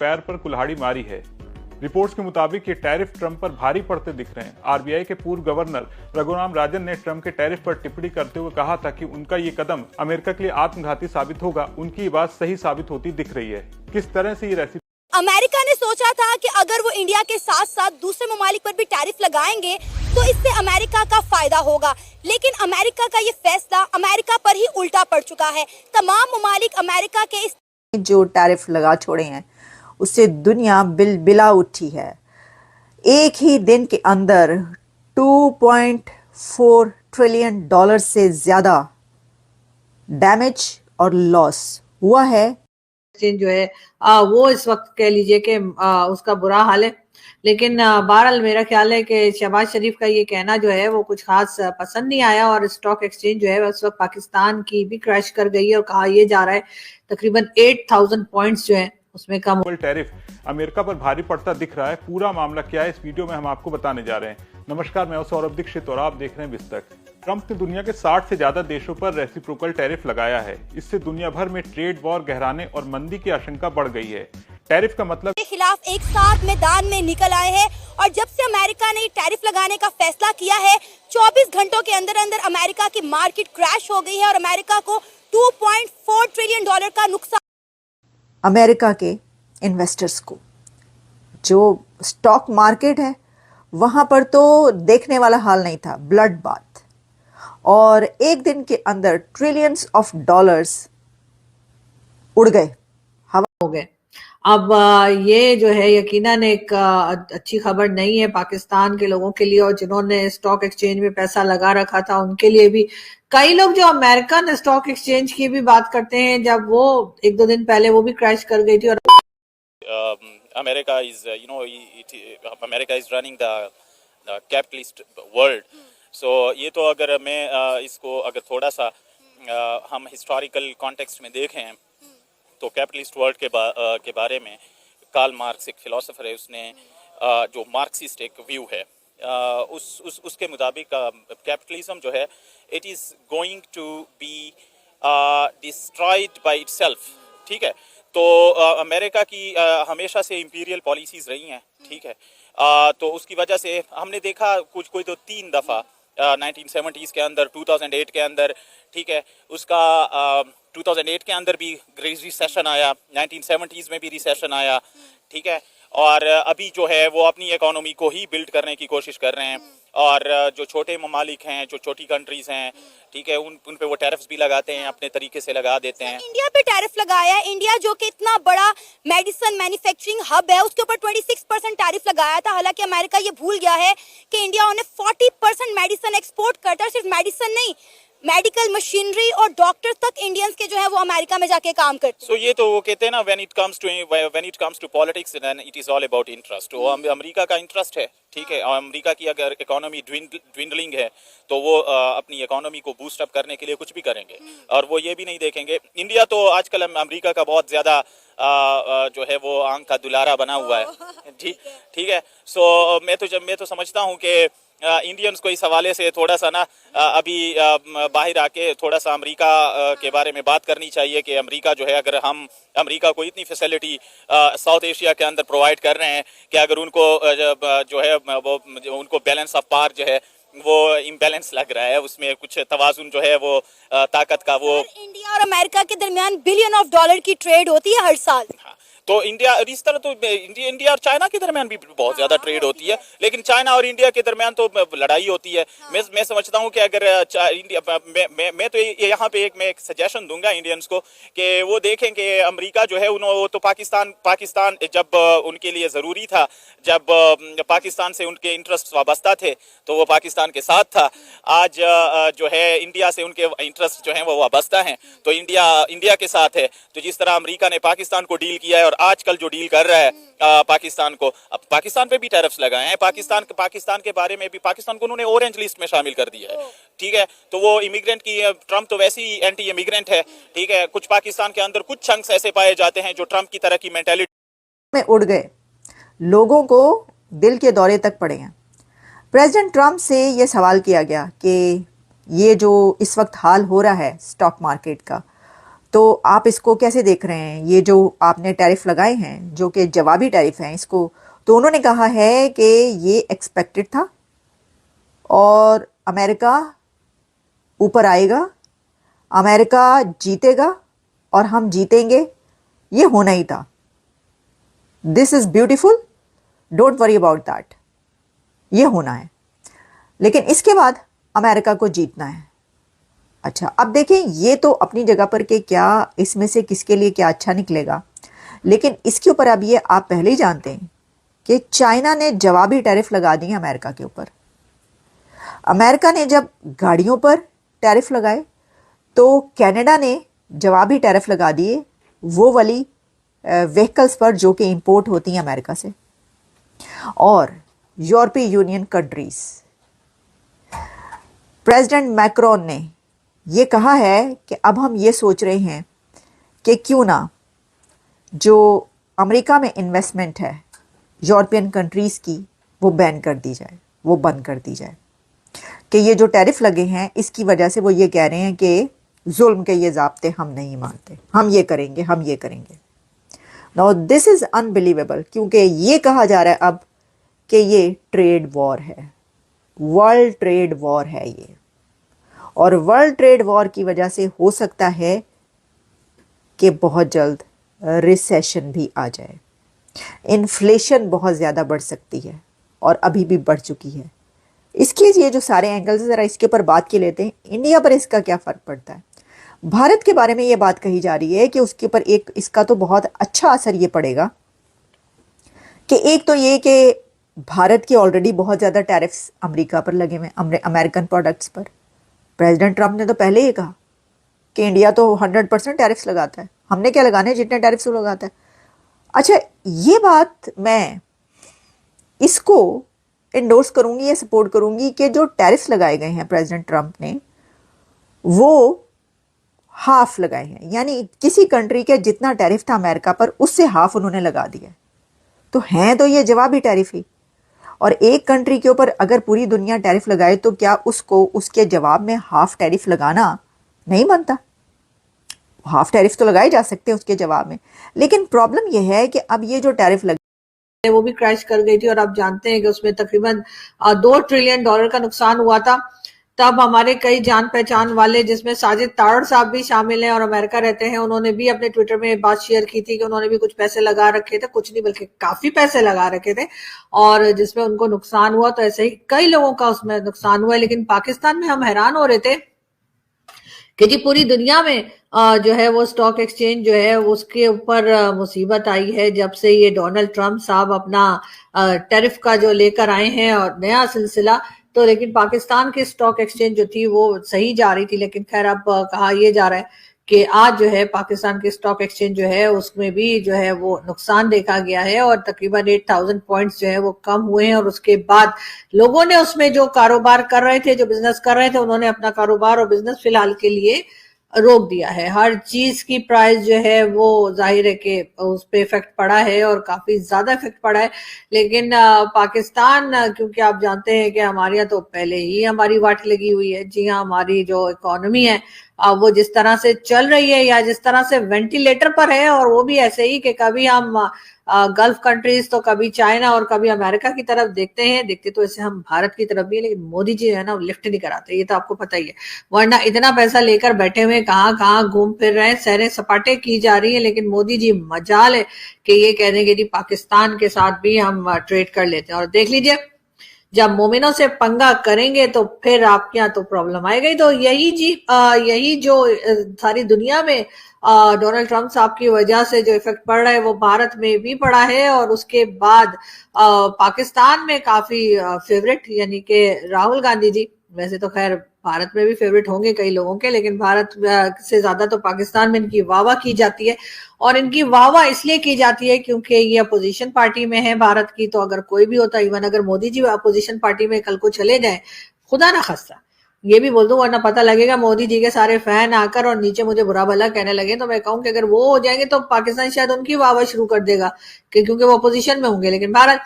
पैर पर कुल्हाड़ी मारी है। रिपोर्ट्स के मुताबिक ये टैरिफ ट्रंप पर भारी पड़ते दिख रहे हैं। आरबीआई के पूर्व गवर्नर रघुराम राजन ने ट्रंप के टैरिफ पर टिप्पणी करते हुए कहा था कि उनका ये कदम अमेरिका के लिए आत्मघाती साबित होगा। उनकी ये बात सही साबित होती दिख रही है। किस तरह से ये रेसिपी अमेरिका ने सोचा था कि अगर वो इंडिया के साथ साथ दूसरे ममालिक पर भी टैरिफ लगाएंगे तो इससे अमेरिका का फायदा होगा, लेकिन अमेरिका का ये फैसला अमेरिका पर ही उल्टा पड़ चुका है। तमाम ममालिक अमेरिका के इस जो टैरिफ लगा छोड़े हैं उससे दुनिया बिलबिला उठी है। एक ही दिन के अंदर 2.4 ट्रिलियन डॉलर से ज्यादा डैमेज और लॉस हुआ है। एक्सचेंज जो है वो इस वक्त कह लीजिए कि उसका बुरा हाल है, लेकिन बहरहाल मेरा ख्याल है कि शहबाज शरीफ का ये कहना जो है वो कुछ खास पसंद नहीं आया और स्टॉक एक्सचेंज जो है उस वक्त पाकिस्तान की भी क्रैश कर गई है और कहा यह जा रहा है तकरीबन 8000 पॉइंट्स जो है उसमें कम। टैरिफ अमेरिका पर भारी पड़ता दिख रहा है। पूरा मामला क्या है इस वीडियो में हम आपको बताने जा रहे हैं। नमस्कार, मैं सौरभ दीक्षित और आप देख रहे हैं विस्तक। ट्रंप ने दुनिया के 60 से ज्यादा देशों पर रेसिप्रोकल टैरिफ लगाया है। इससे दुनिया भर में ट्रेड वॉर गहराने और मंदी की आशंका बढ़ गई है। टैरिफ का मतलब के खिलाफ एक साथ मैदान में निकल आए हैं और जब से अमेरिका ने टैरिफ लगाने का फैसला किया है 24 घंटों के अंदर अंदर अमेरिका की मार्केट क्रैश हो गई है और अमेरिका को 2.4 ट्रिलियन डॉलर का नुकसान। अमेरिका के इन्वेस्टर्स को जो स्टॉक मार्केट है वहां पर तो देखने वाला हाल नहीं था, ब्लड बाथ, और एक दिन के अंदर ट्रिलियंस ऑफ डॉलर्स उड़ गए, हवा हो गए। अब ये जो है यकीनन एक अच्छी खबर नहीं है पाकिस्तान के लोगों के लिए और जिन्होंने स्टॉक एक्सचेंज में पैसा लगा रखा था उनके लिए भी। कई लोग जो अमेरिकन स्टॉक एक्सचेंज की भी बात करते हैं, जब वो एक दो दिन पहले वो भी क्रैश कर गई थी और America is America is running the capitalist world. So ये तो अगर मैं इसको अगर थोड़ा सा हम हिस्टोरिकल कॉन्टेक्स्ट में देखें तो कैपिटलिस्ट वर्ल्ड के बारे में कार्ल मार्क्स एक फिलोसोफर है, उसने जो मार्क्सिस्ट एक व्यू है उसके मुताबिक कैपिटलिज्म जो है it is going to be destroyed by itself. ठीक है, तो अमेरिका की हमेशा से इंपीरियल पॉलिसीज रही हैं। ठीक है, तो उसकी वजह से हमने देखा कोई तो 3 दफ़ा 1970s के अंदर, 2008 के अंदर, ठीक है, उसका 2008 के अंदर भी रिसेशन आया, 1970s में भी रिसेशन आया। ठीक है, और अभी जो है वो अपनी इकोनॉमी को ही बिल्ड करने की कोशिश कर रहे हैं और जो छोटे ममालिक हैं, जो छोटी कंट्रीज हैं, ठीक है, उन पे वो टैरिफ्स भी लगाते हैं, अपने तरीके से लगा देते हैं। इंडिया पे टैरिफ लगाया है। इंडिया जो कि इतना बड़ा मेडिसिन मैन्युफैक्चरिंग हब है उसके ऊपर 26% टैरिफ लगाया था। हालांकि अमेरिका ये भूल गया है कि इंडिया उन्हें 40% मेडिसिन एक्सपोर्ट करता है। सिर्फ मेडिसिन नहीं, मेडिकल मशीनरी और डॉक्टर तक इंडियंस के जो है वो अमेरिका में जाके काम करते हैं। So ये तो वो कहते हैं ना, when it comes to politics then it is all about interest। वो अमेरिका का इंटरेस्ट है। ठीक है, और अमेरिका की अगर इकोनॉमी ड्विंडलिंग है तो वो अपनी इकोनॉमी को बूस्ट अप करने के लिए कुछ भी करेंगे और वो ये भी नहीं देखेंगे। इंडिया तो आजकल अमेरिका का बहुत ज़्यादा जो है वो आंख का दुलारा बना हुआ है। ठीक है, सो मैं तो समझता हूँ कि इंडियंस को इस हवाले से थोड़ा सा ना अभी बाहर आके थोड़ा सा अमेरिका के बारे में बात करनी चाहिए कि अमेरिका जो है, अगर हम अमेरिका को इतनी फैसिलिटी साउथ एशिया के अंदर प्रोवाइड कर रहे हैं कि अगर उनको जो है वो उनको बैलेंस ऑफ पावर जो है वो इम्बैलेंस लग रहा है, उसमें कुछ तवाजुन जो है वो ताकत का वो। इंडिया और अमेरिका के दरमियान बिलियन ऑफ डॉलर की ट्रेड होती है हर साल। तो इंडिया इस तरह तो इंडिया और चाइना के दरमियान भी बहुत ज्यादा ट्रेड होती है, लेकिन चाइना और इंडिया के दरमियान तो लड़ाई होती है। मैं समझता हूँ कि अगर इंडिया मैं तो यहाँ पे एक सजेशन दूंगा इंडियंस को कि वो देखें कि अमेरिका जो है वो तो पाकिस्तान जब उनके लिए ज़रूरी था, जब पाकिस्तान से उनके इंटरेस्ट वाबस्ता थे तो वो पाकिस्तान के साथ था। आज जो है इंडिया से उनके इंटरेस्ट जो है वो वाबस्ता हैं तो इंडिया के साथ है। तो जिस तरह अमेरिका ने पाकिस्तान को डील किया है और आजकल जो डील कर रहा है पाकिस्तान को, अब पाकिस्तान पे भी टैरिफ्स लगाए हैं। पाकिस्तान के बारे में भी पाकिस्तान को उन्होंने ऑरेंज लिस्ट में शामिल कर दिया है। ठीक है, तो वो इमिग्रेंट की, ट्रम्प तो वैसे ही एंटी इमिग्रेंट है। ठीक है, कुछ पाकिस्तान के अंदर कुछ चंक्स ऐसे पाए जाते हैं जो ट्रम्प की तरह की मेंटालिटी में उड़ गए, लोगों को दिल के दौरे तक पड़े हैं। प्रेसिडेंट ट्रंप से यह सवाल किया गया कि ये जो इस वक्त हाल हो रहा है स्टॉक मार्केट का, तो आप इसको कैसे देख रहे हैं? ये जो आपने टैरिफ लगाए हैं जो कि जवाबी टैरिफ हैं, इसको तो उन्होंने कहा है कि ये एक्सपेक्टेड था और अमेरिका ऊपर आएगा, अमेरिका जीतेगा और हम जीतेंगे, ये होना ही था। This is beautiful, don't worry about that, ये होना है। लेकिन इसके बाद अमेरिका को जीतना है। अच्छा, अब देखें, ये तो अपनी जगह पर कि क्या इसमें से किसके लिए क्या अच्छा निकलेगा, लेकिन इसके ऊपर अब ये आप पहले ही जानते हैं कि चाइना ने जवाबी टैरिफ लगा दिए अमेरिका के ऊपर। अमेरिका ने जब गाड़ियों पर टैरिफ लगाए तो कनाडा ने जवाबी टैरिफ लगा दिए वो वाली व्हीकल्स पर जो कि इंपोर्ट होती हैं अमेरिका से। और यूरोपीय यूनियन कंट्रीज, प्रेसिडेंट मैक्रोन ने ये कहा है कि अब हम ये सोच रहे हैं कि क्यों ना जो अमेरिका में इन्वेस्टमेंट है यूरोपियन कंट्रीज़ की वो बैन कर दी जाए, वो बंद कर दी जाए। कि ये जो टैरिफ लगे हैं इसकी वजह से वो ये कह रहे हैं कि जुल्म के ये ज़ाब्ते हम नहीं मानते, हम ये करेंगे, हम ये करेंगे। नाउ दिस इज़ अनबिलीवेबल, क्योंकि ये कहा जा रहा है अब कि ये ट्रेड वॉर है, वर्ल्ड ट्रेड वॉर है ये। और वर्ल्ड ट्रेड वॉर की वजह से हो सकता है कि बहुत जल्द रिसेशन भी आ जाए, इन्फ्लेशन बहुत ज़्यादा बढ़ सकती है और अभी भी बढ़ चुकी है। इसके ये जो सारे एंगल्स ज़रा इसके ऊपर बात की लेते हैं। इंडिया पर इसका क्या फ़र्क पड़ता है? भारत के बारे में ये बात कही जा रही है कि उसके ऊपर एक इसका तो बहुत अच्छा असर ये पड़ेगा कि एक तो ये कि भारत के ऑलरेडी बहुत ज़्यादा टैरिफ्स अमेरिका पर लगे हुए हैं, अमेरिकन प्रोडक्ट्स पर। प्रेसिडेंट ट्रंप ने तो पहले ही कहा कि इंडिया तो 100% टैरिफ्स लगाता है, हमने क्या लगाने जितने टैरिफ्स वो लगाता है। अच्छा, ये बात मैं इसको इंडोर्स करूंगी या सपोर्ट करूंगी कि जो टैरिफ्स लगाए गए हैं प्रेसिडेंट ट्रंप ने वो हाफ लगाए हैं, यानी किसी कंट्री के जितना टैरिफ था अमेरिका पर उससे हाफ उन्होंने लगा दिया। तो हैं तो ये जवाबी टैरिफ ही, और एक कंट्री के ऊपर अगर पूरी दुनिया टैरिफ लगाए तो क्या उसको उसके जवाब में हाफ टैरिफ लगाना नहीं बनता? हाफ टैरिफ तो लगाए जा सकते हैं उसके जवाब में, लेकिन प्रॉब्लम यह है कि अब ये जो टैरिफ लगे वो भी क्रैश कर गई थी और आप जानते हैं कि उसमें तकरीबन $2 ट्रिलियन का नुकसान हुआ था। तब हमारे कई जान पहचान वाले जिसमें साजिद तारड़ साहब भी शामिल हैं और अमेरिका रहते हैं, उन्होंने भी अपने ट्विटर में बात शेयर की थी कि उन्होंने भी कुछ पैसे लगा रखे थे, कुछ नहीं बल्कि काफी पैसे लगा रखे थे और जिसमें उनको नुकसान हुआ। तो ऐसे ही कई लोगों का उसमें नुकसान हुआ है। लेकिन पाकिस्तान में हम हैरान हो रहे थे कि जी पूरी दुनिया में जो है वो स्टॉक एक्सचेंज जो है उसके ऊपर मुसीबत आई है जब से ये डोनाल्ड ट्रंप साहब अपना टैरिफ का जो लेकर आए हैं और नया सिलसिला। तो लेकिन पाकिस्तान की स्टॉक एक्सचेंज जो थी वो सही जा रही थी, लेकिन खैर अब कहा यह जा रहा है कि आज जो है पाकिस्तान की स्टॉक एक्सचेंज जो है उसमें भी जो है वो नुकसान देखा गया है और तकरीबन 8,000 पॉइंट्स जो है वो कम हुए हैं। और उसके बाद लोगों ने उसमें जो कारोबार कर रहे थे, जो बिजनेस कर रहे थे, उन्होंने अपना कारोबार और बिजनेस फिलहाल के लिए रोक दिया है। हर चीज की प्राइस जो है वो जाहिर है कि उस पर इफेक्ट पड़ा है और काफी ज्यादा इफेक्ट पड़ा है। लेकिन पाकिस्तान क्योंकि आप जानते हैं कि हमारे यहाँ तो पहले ही हमारी वाट लगी हुई है। जी हाँ, हमारी जो इकोनॉमी है वो जिस तरह से चल रही है या जिस तरह से वेंटिलेटर पर है, और वो भी ऐसे ही कि कभी हम गल्फ कंट्रीज तो कभी चाइना और कभी अमेरिका की तरफ देखते हैं, देखते तो ऐसे हम भारत की तरफ भी है, लेकिन मोदी जी है ना वो लिफ्ट नहीं कराते, ये तो आपको पता ही है। वरना इतना पैसा लेकर बैठे हुए कहाँ कहाँ घूम फिर रहे हैं, सैरें सपाटे की जा रही है, लेकिन मोदी जी मजाल है कि ये कह देंगे जी पाकिस्तान के साथ भी हम ट्रेड कर लेते हैं। और देख लीजिए जब मोमिनों से पंगा करेंगे तो फिर आपके यहाँ तो प्रॉब्लम आएगी। तो यही जी यही जो सारी दुनिया में डोनाल्ड ट्रंप साहब की वजह से जो इफेक्ट पड़ रहा है वो भारत में भी पड़ा है। और उसके बाद पाकिस्तान में काफी फेवरेट यानी कि राहुल गांधी जी, वैसे तो खैर भारत में भी फेवरेट होंगे कई लोगों के, लेकिन भारत से ज्यादा तो पाकिस्तान में इनकी वाहवाह की जाती है। और इनकी वाहवाह इसलिए की जाती है क्योंकि ये अपोजिशन पार्टी में है भारत की। तो अगर कोई भी होता, इवन अगर मोदी जी अपोजिशन पार्टी में कल को चले जाए, खुदा ना खास्ता ये भी बोल दूं, वरना पता लगेगा मोदी जी के सारे फैन आकर और नीचे मुझे बुरा भला कहने लगे, तो मैं कहूं कि अगर वो हो जाएंगे तो पाकिस्तान शायद उनकी वाहवाह शुरू कर देगा क्योंकि वो अपोजिशन में होंगे। लेकिन भारत,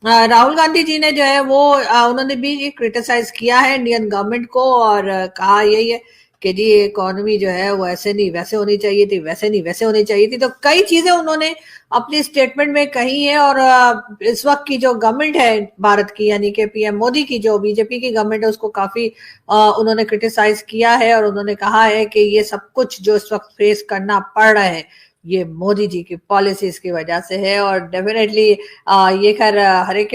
राहुल गांधी जी ने जो है वो उन्होंने भी क्रिटिसाइज किया है इंडियन गवर्नमेंट को और कहा यही है कि जी इकोनॉमी जो है वो ऐसे नहीं वैसे होनी चाहिए थी, वैसे नहीं वैसे होनी चाहिए थी। तो कई चीजें उन्होंने अपनी स्टेटमेंट में कही है। और इस वक्त की जो गवर्नमेंट है भारत की, यानी कि पीएम मोदी की, जो बीजेपी की गवर्नमेंट है, उसको काफी उन्होंने क्रिटिसाइज किया है और उन्होंने कहा है कि ये सब कुछ जो इस वक्त फेस करना पड़ रहा है ये मोदी जी की पॉलिसीज की वजह से है। और डेफिनेटली ये खैर हर एक